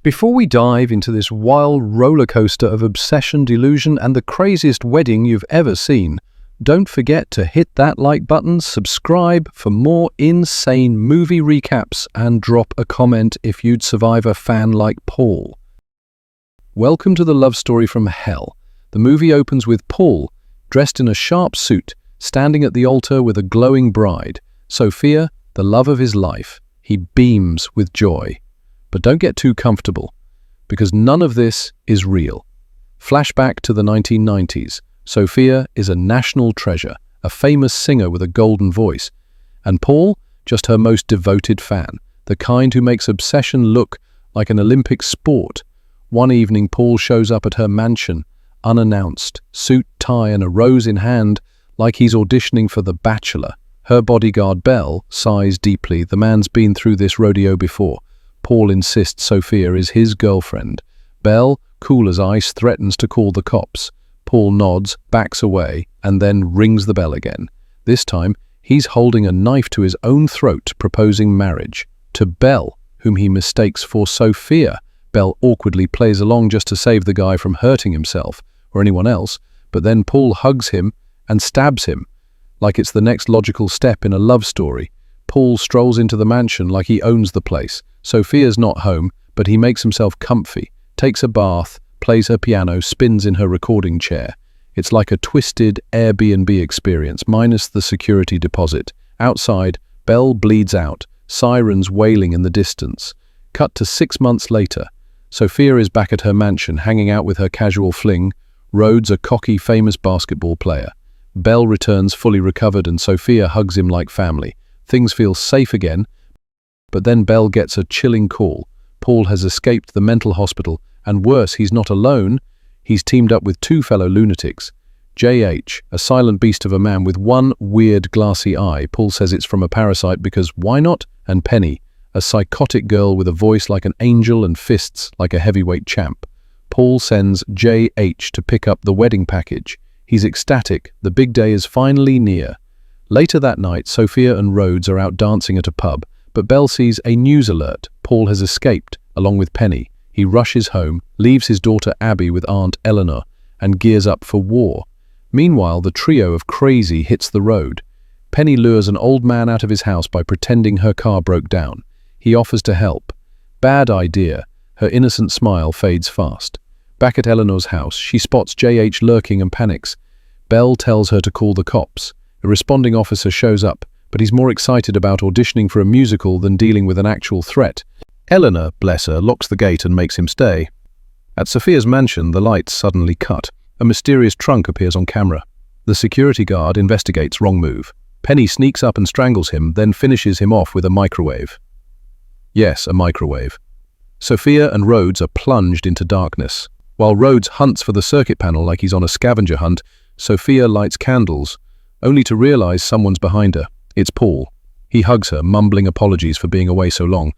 Before we dive into this wild roller coaster of obsession, delusion, and the craziest wedding you've ever seen, don't forget to hit that like button, subscribe for more insane movie recaps, and drop a comment if you'd survive a fan like Paul. Welcome to the love story from hell. The movie opens with Paul, dressed in a sharp suit, standing at the altar with a glowing bride, Sophia, the love of his life. He beams with joy. But don't get too comfortable, because none of this is real. Flashback to the 1990s. Sophia is a national treasure, a famous singer with a golden voice, and Paul, just her most devoted fan, the kind who makes obsession look like an Olympic sport. One evening, Paul shows up at her mansion, unannounced, suit, tie, and a rose in hand, like he's auditioning for The Bachelor. Her bodyguard, Belle, sighs deeply. The man's been through this rodeo before. Paul insists Sophia is his girlfriend. Belle, cool as ice, threatens to call the cops. Paul nods, backs away, and then rings the bell again. This time, he's holding a knife to his own throat, proposing marriage to Belle, whom he mistakes for Sophia. Belle awkwardly plays along just to save the guy from hurting himself or anyone else, but then Paul hugs him and stabs him, like it's the next logical step in a love story. Paul strolls into the mansion like he owns the place. Sophia's not home, but he makes himself comfy, takes a bath, plays her piano, spins in her recording chair. It's like a twisted Airbnb experience, minus the security deposit. Outside, Belle bleeds out, sirens wailing in the distance. Cut to 6 months later. Sophia is back at her mansion, hanging out with her casual fling. Rhodes, a cocky, famous basketball player. Belle returns fully recovered and Sophia hugs him like family. Things feel safe again, but then Belle gets a chilling call. Paul has escaped the mental hospital, and worse, he's not alone. He's teamed up with 2 fellow lunatics. JH, a silent beast of a man with one weird glassy eye. Paul says it's from a parasite because why not? And Penny, a psychotic girl with a voice like an angel and fists like a heavyweight champ. Paul sends JH to pick up the wedding package. He's ecstatic. The big day is finally near. Later that night, Sophia and Rhodes are out dancing at a pub, but Belle sees a news alert. Paul has escaped, along with Penny. He rushes home, leaves his daughter Abby with Aunt Eleanor, and gears up for war. Meanwhile, the trio of crazy hits the road. Penny lures an old man out of his house by pretending her car broke down. He offers to help. Bad idea. Her innocent smile fades fast. Back at Eleanor's house, she spots JH lurking and panics. Belle tells her to call the cops. A responding officer shows up, but he's more excited about auditioning for a musical than dealing with an actual threat. Eleanor, bless her, locks the gate and makes him stay. At Sophia's mansion, the lights suddenly cut. A mysterious trunk appears on camera. The security guard investigates wrong move. Penny sneaks up and strangles him, then finishes him off with a microwave. Yes, a microwave. Sophia and Rhodes are plunged into darkness. While Rhodes hunts for the circuit panel like he's on a scavenger hunt, Sophia lights candles, only to realize someone's behind her. It's Paul. He hugs her, mumbling apologies for being away so long.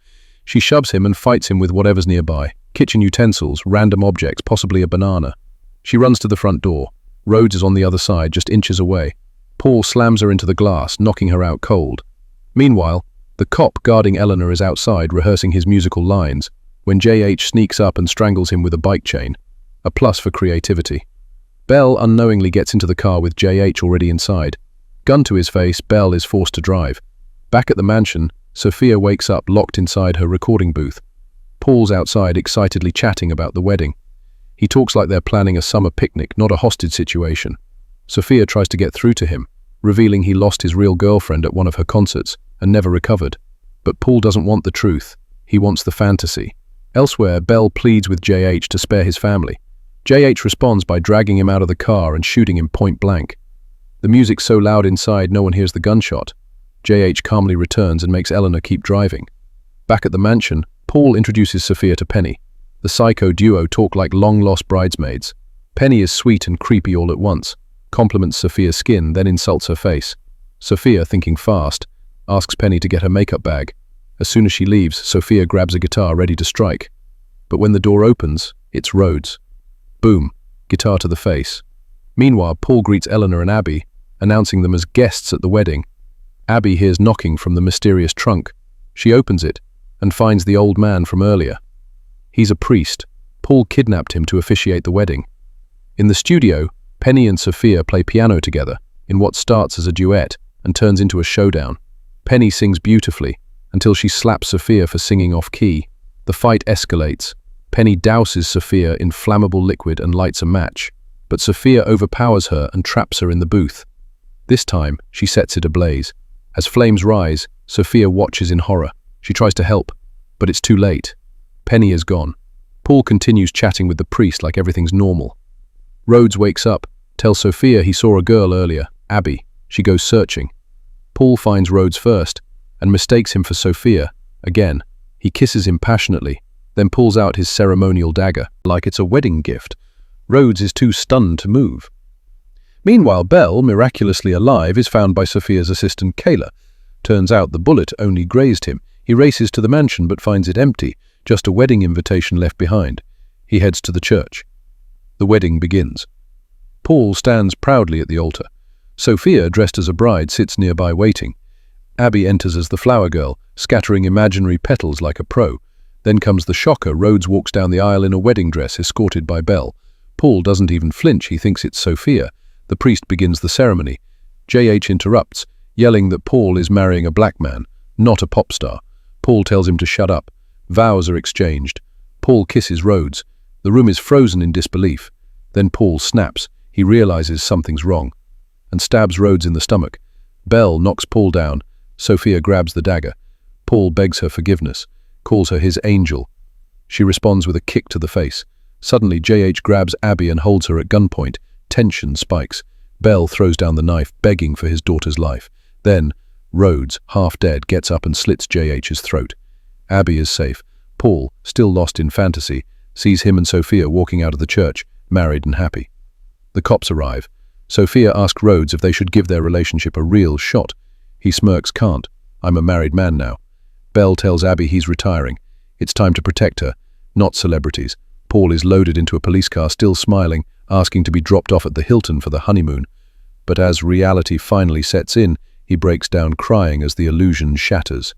She shoves him and fights him with whatever's nearby. Kitchen utensils, random objects, possibly a banana. She runs to the front door. Rhodes is on the other side, just inches away. Paul slams her into the glass, knocking her out cold. Meanwhile, the cop guarding Eleanor is outside, rehearsing his musical lines, when JH sneaks up and strangles him with a bike chain. A plus for creativity. Belle unknowingly gets into the car with JH already inside. Gun to his face, Belle is forced to drive. Back at the mansion, Sophia wakes up locked inside her recording booth. Paul's outside excitedly chatting about the wedding. He talks like they're planning a summer picnic, not a hostage situation. Sophia tries to get through to him, revealing he lost his real girlfriend at one of her concerts and never recovered. But Paul doesn't want the truth. He wants the fantasy. Elsewhere, Belle pleads with JH to spare his family. JH responds by dragging him out of the car and shooting him point blank. The music's so loud inside no one hears the gunshot. JH calmly returns and makes Eleanor keep driving. Back at the mansion, Paul introduces Sophia to Penny. The psycho duo talk like long-lost bridesmaids. Penny is sweet and creepy all at once, compliments Sophia's skin, then insults her face. Sophia, thinking fast, asks Penny to get her makeup bag. As soon as she leaves, Sophia grabs a guitar ready to strike. But when the door opens, it's Rhodes. Boom, guitar to the face. Meanwhile, Paul greets Eleanor and Abby, announcing them as guests at the wedding. Abby hears knocking from the mysterious trunk. She opens it and finds the old man from earlier. He's a priest. Paul kidnapped him to officiate the wedding. In the studio, Penny and Sophia play piano together in what starts as a duet and turns into a showdown. Penny sings beautifully until she slaps Sophia for singing off-key. The fight escalates. Penny douses Sophia in flammable liquid and lights a match, but Sophia overpowers her and traps her in the booth. This time, she sets it ablaze. As flames rise, Sophia watches in horror. She tries to help, but it's too late. Penny is gone. Paul continues chatting with the priest like everything's normal. Rhodes wakes up, tells Sophia he saw a girl earlier, Abby. She goes searching. Paul finds Rhodes first and mistakes him for Sophia. Again, he kisses him passionately, then pulls out his ceremonial dagger like it's a wedding gift. Rhodes is too stunned to move. Meanwhile, Belle, miraculously alive, is found by Sophia's assistant Kayla. Turns out the bullet only grazed him. He races to the mansion but finds it empty, just a wedding invitation left behind. He heads to the church. The wedding begins. Paul stands proudly at the altar. Sophia, dressed as a bride, sits nearby waiting. Abby enters as the flower girl, scattering imaginary petals like a pro. Then comes the shocker. Rhodes walks down the aisle in a wedding dress, escorted by Belle. Paul doesn't even flinch. He thinks it's Sophia. The priest begins the ceremony. JH interrupts, yelling that Paul is marrying a black man, not a pop star. Paul tells him to shut up. Vows are exchanged. Paul kisses Rhodes. The room is frozen in disbelief. Then Paul snaps. He realizes something's wrong and stabs Rhodes in the stomach. Belle knocks Paul down. Sophia grabs the dagger. Paul begs her forgiveness, calls her his angel. She responds with a kick to the face. Suddenly, JH grabs Abby and holds her at gunpoint. Tension spikes. Belle throws down the knife, begging for his daughter's life. Then, Rhodes, half dead, gets up and slits JH's throat. Abby is safe. Paul, still lost in fantasy, sees him and Sophia walking out of the church, married and happy. The cops arrive. Sophia asks Rhodes if they should give their relationship a real shot. He smirks, "Can't. I'm a married man now." Belle tells Abby he's retiring. It's time to protect her, not celebrities. Paul is loaded into a police car, still smiling, asking to be dropped off at the Hilton for the honeymoon. But as reality finally sets in, he breaks down crying as the illusion shatters.